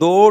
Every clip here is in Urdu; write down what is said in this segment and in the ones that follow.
2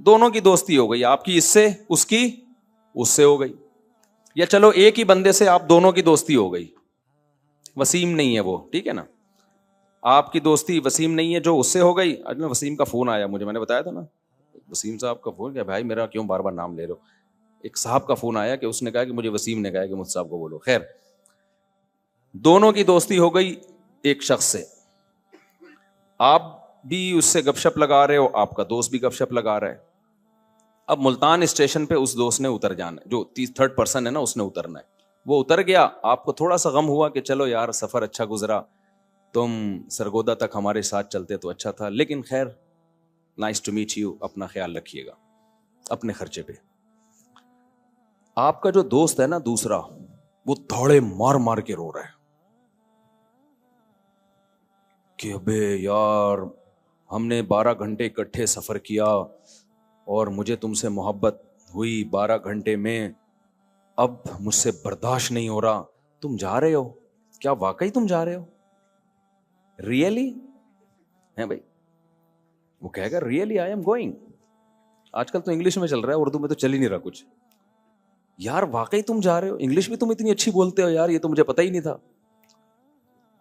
دونوں کی دوستی ہو گئی, آپ کی اس سے, اس کی اس سے ہو گئی. یا چلو ایک ہی بندے سے آپ دونوں کی دوستی ہو گئی, وسیم نہیں ہے وہ, ٹھیک ہے نا, آپ کی دوستی وسیم نہیں ہے جو اس سے ہو گئی. آج میں وسیم کا فون آیا مجھے, میں نے بتایا تھا نا وسیم صاحب کا فون, کیا بھائی میرا کیوں بار بار نام لے رہے ہو. ایک صاحب کا فون آیا کہ اس نے کہا کہ مجھے وسیم نے کہا کہ مجھ صاحب کو بولو. خیر, دونوں کی دوستی ہو گئی ایک شخص سے, آپ بھی اس سے گپ شپ لگا رہے ہو, آپ کا دوست بھی گپ شپ لگا رہا ہے. اب ملتان اسٹیشن پہ اس دوست نے اتر جانا ہے, جو تھرڈ پرسن ہے نا اس نے اترنا ہے. وہ اتر گیا, آپ کو تھوڑا سا غم ہوا کہ چلو یار سفر اچھا گزرا, تم سرگودا تک ہمارے ساتھ چلتے تو اچھا تھا, لیکن خیر نائس ٹو میٹ یو, اپنا خیال رکھیے گا اپنے خرچے پہ. آپ کا جو دوست ہے نا دوسرا, وہ دھوڑے مار مار کے رو رہا ہے کہ ابے یار ہم نے 12 گھنٹے اکٹھے سفر کیا اور مجھے تم سے محبت ہوئی 12 گھنٹے میں, اب مجھ سے برداشت نہیں ہو رہا. تم جا رہے ہو کیا, واقعی تم جا رہے ہو, ریئلی ہے بھائی. وہ کہے گا ریئلی آئی ایم گوئنگ. آج کل تو انگلش میں چل رہا ہے, اردو میں تو چل ہی نہیں رہا کچھ. یار واقعی تم جا رہے ہو, انگلش بھی تم اتنی اچھی بولتے ہو یار, یہ تو مجھے پتہ ہی نہیں تھا.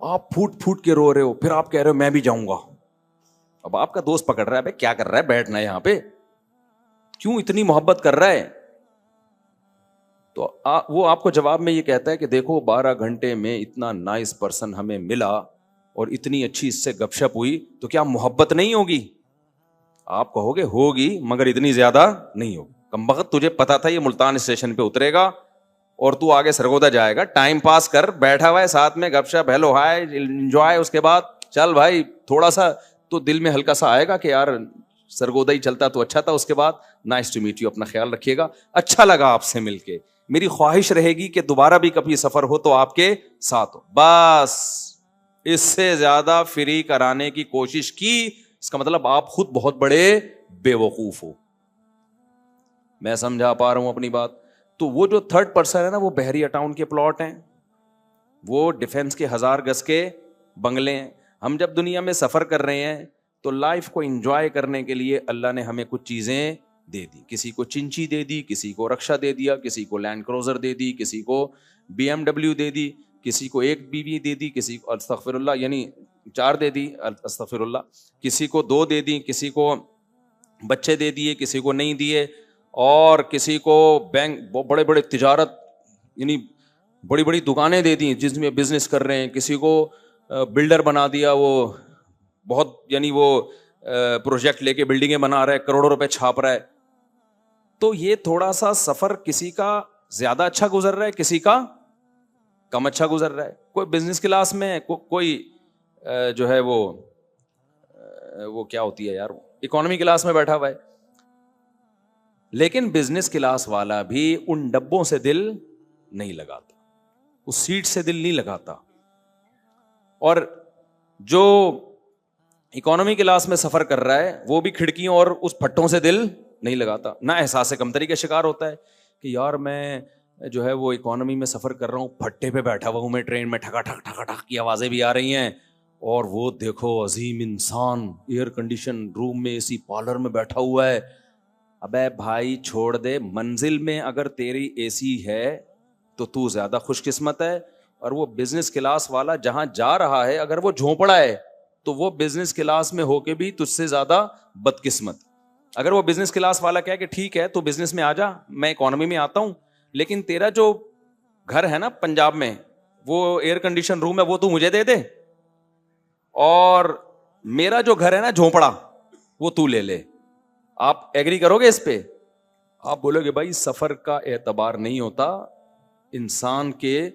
آپ پھوٹ پھوٹ کے رو رہے ہو, پھر آپ کہہ رہے ہو میں بھی جاؤں گا. اب آپ کا دوست پکڑ رہا ہے, بھائی کیا کر رہا ہے, بیٹھنا ہے یہاں پہ, کیوں اتنی محبت کر رہا ہے. تو وہ آپ کو جواب میں یہ کہتا ہے کہ دیکھو 12 گھنٹے میں اتنا نائس پرسن ہمیں ملا اور اتنی اچھی اس سے گپ شپ ہوئی, تو کیا محبت نہیں ہوگی؟ آپ کہو گے ہوگی مگر اتنی زیادہ نہیں ہوگی. کمبخت تجھے پتا تھا یہ ملتان اسٹیشن پہ اترے گا اور تو آگے سرگودا جائے گا, ٹائم پاس کر, بیٹھا ہوا ہے ساتھ میں گپ شپ, ہیلو ہائے انجوائے, اس کے بعد چل بھائی تھوڑا سا تو دل میں ہلکا سا آئے گا کہ یار سرگودا ہی چلتا تو اچھا تھا. اس کے بعد نائس ٹو میٹ یو, اپنا خیال رکھیے گا, اچھا لگا آپ سے مل کے, میری خواہش رہے گی کہ دوبارہ بھی کبھی سفر ہو تو آپ کے ساتھ ہو. بس اس سے زیادہ فری کرانے کی کوشش کی, اس کا مطلب آپ خود بہت بڑے بے وقوف ہو. میں سمجھا پا رہا ہوں اپنی بات؟ تو وہ جو تھرڈ پرسن ہے نا, وہ بحریہ ٹاؤن کے پلاٹ ہیں, وہ ڈیفینس کے 1000 گز کے بنگلے ہیں. ہم جب دنیا میں سفر کر رہے ہیں تو لائف کو انجوائے کرنے کے لیے اللہ نے ہمیں کچھ چیزیں دے دی. کسی کو چنچی دے دی, کسی کو رکشا دے دیا, کسی کو لینڈ کروزر دے دی, کسی کو BMW دے دی, کسی کو ایک بیوی دے دی, کسی کو استغفر اللہ یعنی 4 دے دی, استغفر اللہ, کسی کو 2 دے دی, کسی کو بچے دے دیے, کسی کو نہیں دیے, اور کسی کو بینک بڑے بڑے تجارت یعنی بڑی بڑی دکانیں دے دی جس میں بزنس کر رہے ہیں, کسی کو بلڈر بنا دیا, وہ بہت یعنی وہ پروجیکٹ لے کے بلڈنگیں بنا رہا ہے, کروڑوں روپے چھاپ رہا ہے. تو یہ تھوڑا سا سفر کسی کا زیادہ اچھا گزر رہا ہے, کسی کا کم اچھا گزر رہا ہے. کوئی بزنس کلاس میں, کوئی جو ہے وہ کیا ہوتی ہے یار, اکانومی کلاس میں بیٹھا ہوا ہے. لیکن بزنس کلاس والا بھی ان ڈبوں سے دل نہیں لگاتا, اس سیٹ سے دل نہیں لگاتا, اور جو اکانومی کلاس میں سفر کر رہا ہے وہ بھی کھڑکیوں اور اس پھٹوں سے دل نہیں لگاتا. نہ احساس کمتری کا شکار ہوتا ہے کہ یار میں جو ہے وہ اکانومی میں سفر کر رہا ہوں, پھٹے پہ بیٹھا ہوا ہوں میں, ٹرین میں ٹھکا ٹھک ٹھکا ٹھک کی آوازیں بھی آ رہی ہیں, اور وہ دیکھو عظیم انسان ایئر کنڈیشن روم میں اسی پارلر میں بیٹھا ہوا ہے. ابے بھائی چھوڑ دے, منزل میں اگر تیری اے سی ہے تو زیادہ خوش قسمت ہے, اور وہ بزنس کلاس والا جہاں جا رہا ہے اگر وہ جھونپڑا ہے تو وہ بزنس کلاس میں ہو کے بھی تجھ سے زیادہ بدقسمت. اگر وہ بزنس کلاس والا کہے کہ ٹھیک ہے تو بزنس میں آ جا, میں اکانومی میں آتا ہوں, لیکن تیرا جو گھر ہے نا پنجاب میں وہ ایئر کنڈیشن روم ہے وہ تو مجھے دے دے, اور میرا جو گھر ہے نا جھونپڑا وہ تو لے لے. آپ ایگری کرو گے اس پہ؟ آپ بولو گے بھائی سفر کا اعتبار نہیں ہوتا, انسان کے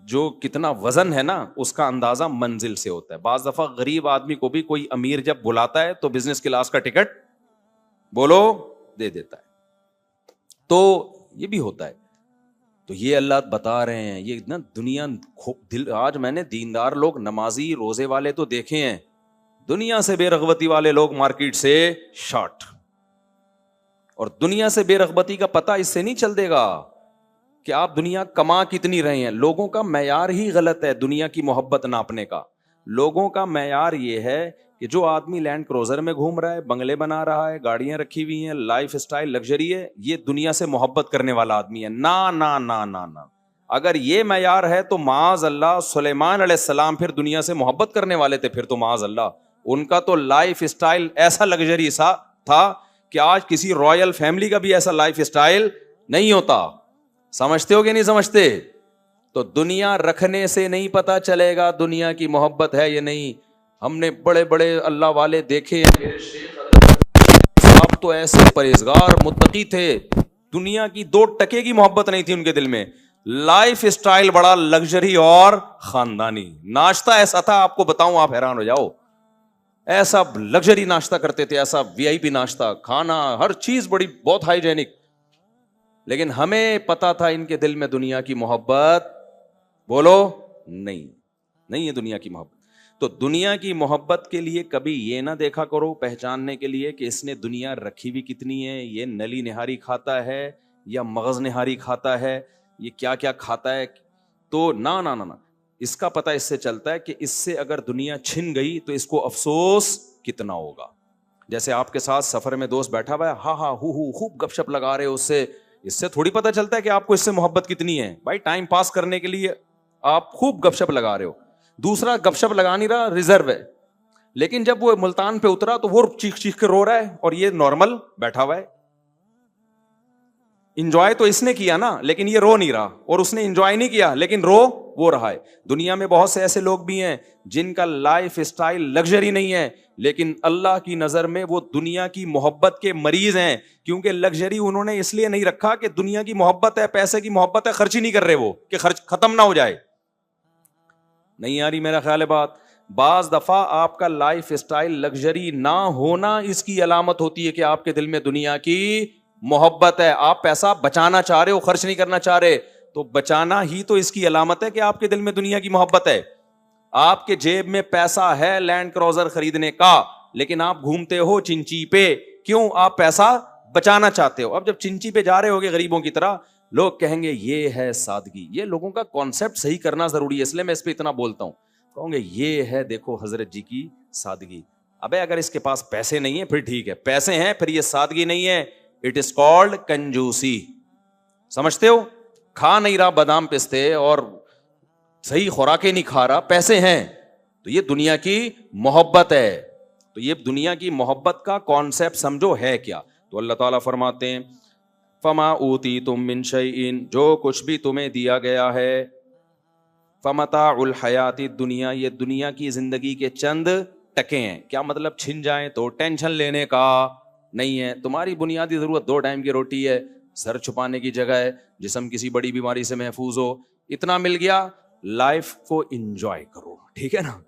جو کتنا وزن ہے نا اس کا اندازہ منزل سے ہوتا ہے. بعض دفعہ غریب آدمی کو بھی کوئی امیر جب بلاتا ہے تو بزنس کلاس کا ٹکٹ بولو دے دیتا ہے, تو یہ بھی ہوتا ہے. تو یہ اللہ بتا رہے ہیں, یہ نا دنیا آج میں نے دیندار لوگ, نمازی, روزے والے تو دیکھے ہیں, دنیا سے بے رغبتی والے لوگ مارکیٹ سے شارٹ. اور دنیا سے بے رغبتی کا پتہ اس سے نہیں چل دے گا کہ آپ دنیا کما کتنی رہے ہیں. لوگوں کا معیار ہی غلط ہے دنیا کی محبت ناپنے کا. لوگوں کا معیار یہ ہے کہ جو آدمی لینڈ کروزر میں گھوم رہا ہے, بنگلے بنا رہا ہے, گاڑیاں رکھی ہوئی ہیں, لائف اسٹائل لگژری ہے, یہ دنیا سے محبت کرنے والا آدمی ہے. نا نا نا نا نا, اگر یہ معیار ہے تو معاذ اللہ سلیمان علیہ السلام پھر دنیا سے محبت کرنے والے تھے, پھر تو معاذ اللہ ان کا تو لائف اسٹائل ایسا لگژری سا تھا کہ آج کسی رائل فیملی کا بھی ایسا لائف اسٹائل نہیں ہوتا. سمجھتے ہو کہ نہیں سمجھتے؟ تو دنیا رکھنے سے نہیں پتا چلے گا دنیا کی محبت ہے یا نہیں. ہم نے بڑے بڑے اللہ والے دیکھے, میرے شیخ صاحب تو ایسے پرہیزگار متقی تھے, دنیا کی 2 ٹکے کی محبت نہیں تھی ان کے دل میں. لائف اسٹائل بڑا لگژری اور خاندانی. ناشتہ ایسا تھا, آپ کو بتاؤں آپ حیران ہو جاؤ, ایسا لگژری ناشتہ کرتے تھے, ایسا وی آئی پی ناشتہ, کھانا ہر چیز بڑی بہت ہائیجینک. لیکن ہمیں پتا تھا ان کے دل میں دنیا کی محبت, بولو نہیں ہے دنیا کی محبت. تو دنیا کی محبت کے لیے کبھی یہ نہ دیکھا کرو پہچاننے کے لیے کہ اس نے دنیا رکھی بھی کتنی ہے, یہ نلی نہاری کھاتا ہے یا مغز نہاری کھاتا ہے, یہ کیا کیا کھاتا ہے. تو نہ اس کا پتہ اس سے چلتا ہے کہ اس سے اگر دنیا چھن گئی تو اس کو افسوس کتنا ہوگا. جیسے آپ کے ساتھ سفر میں دوست بیٹھا ہوا ہے, ہاں ہو خوب گپ شپ لگا رہے ہو, اس سے تھوڑی پتہ چلتا ہے کہ آپ کو اس سے محبت کتنی ہے. بھائی ٹائم پاس کرنے کے لیے آپ خوب گپ شپ لگا رہے ہو, دوسرا گپ شپ لگا نہیں رہا, ریزرو ہے, لیکن جب وہ ملتان پہ اترا تو وہ چیخ چیخ کے رو رہا ہے اور یہ نارمل بیٹھا ہوا ہے. انجوائے تو اس نے کیا نا, لیکن یہ رو نہیں رہا, اور اس نے انجوائے نہیں کیا لیکن رو وہ رہا ہے. دنیا میں بہت سے ایسے لوگ بھی ہیں جن کا لائف اسٹائل لگژری نہیں ہے, لیکن اللہ کی نظر میں وہ دنیا کی محبت کے مریض ہیں, کیونکہ لگژری انہوں نے اس لیے نہیں رکھا کہ دنیا کی محبت ہے, پیسے کی محبت ہے, خرچ ہی نہیں کر رہے وہ کہ خرچ ختم نہ ہو جائے. نہیں آ رہی میرا خیال ہے بات. بعض دفعہ آپ کا لائف اسٹائل لگژری نہ ہونا اس کی علامت ہوتی ہے کہ آپ کے دل میں دنیا کی محبت ہے. آپ پیسہ بچانا چاہ رہے ہو, خرچ نہیں کرنا چاہ رہے, تو بچانا ہی تو اس کی علامت ہے کہ آپ کے دل میں دنیا کی محبت ہے. آپ کے جیب میں پیسہ ہے لینڈ کروزر خریدنے کا, لیکن آپ گھومتے ہو چنچی پہ, کیوں؟ آپ پیسہ بچانا چاہتے ہو. اب جب چنچی پہ جا رہے ہوگے غریبوں کی طرح, لوگ کہیں گے یہ ہے سادگی. یہ لوگوں کا کانسیپٹ صحیح کرنا ضروری ہے, اس لیے میں اس پہ اتنا بولتا ہوں. کہوں گے یہ ہے دیکھو حضرت جی کی سادگی. ابے اگر اس کے پاس پیسے نہیں ہیں پھر ٹھیک ہے, پیسے ہیں پھر یہ سادگی نہیں ہے, اٹ از کالڈ کنجوسی. سمجھتے ہو؟ کھا نہیں رہا بادام پستے اور صحیح خوراکیں نہیں کھا رہا, پیسے ہیں, تو یہ دنیا کی محبت ہے. تو یہ دنیا کی محبت کا کانسیپٹ سمجھو ہے کیا. تو اللہ تعالیٰ فرماتے ہیں فما اوتیتم من شیء, جو کچھ بھی تمہیں دیا گیا ہے, فمتاع الحیات الدنیا, یہ دنیا کی زندگی کے چند ٹکے ہیں. کیا مطلب؟ چھن جائیں تو ٹینشن لینے کا نہیں ہے. تمہاری بنیادی ضرورت 2 ٹائم کی روٹی ہے, سر چھپانے کی جگہ ہے, جسم کسی بڑی بیماری سے محفوظ ہو, اتنا مل گیا, لائف کو انجوائے کرو, ٹھیک ہے نا.